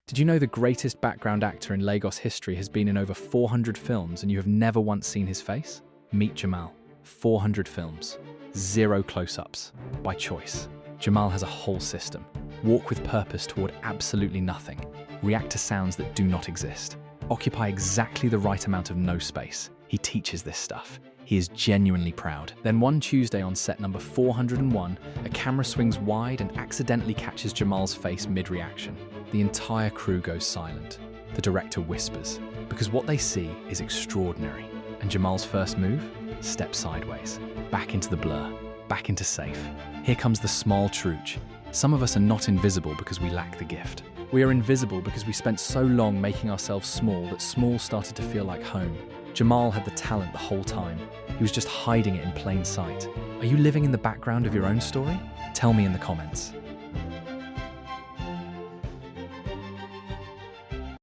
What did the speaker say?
Did you know the greatest background actor in Lagos history has been in over 400 films and you have never once seen his face? Meet Jamal. 400 films. 0 close-ups. By choice. Jamal has a whole system. Walk with purpose toward absolutely nothing. React to sounds that do not exist. Occupy exactly the right amount of no space. He teaches this stuff. He is genuinely proud. Then one Tuesday on set number 401, a camera swings wide and accidentally catches Jamal's face mid-reaction. The entire crew goes silent. The director whispers, because what they see is extraordinary. And Jamal's first move? Step sideways. Back into the blur. Back into safe. Here comes the small truth. Some of us are not invisible because we lack the gift. We are invisible because we spent so long making ourselves small that small started to feel like home. Jamal had the talent the whole time. He was just hiding it in plain sight. Are you living in the background of your own story? Tell me in the comments.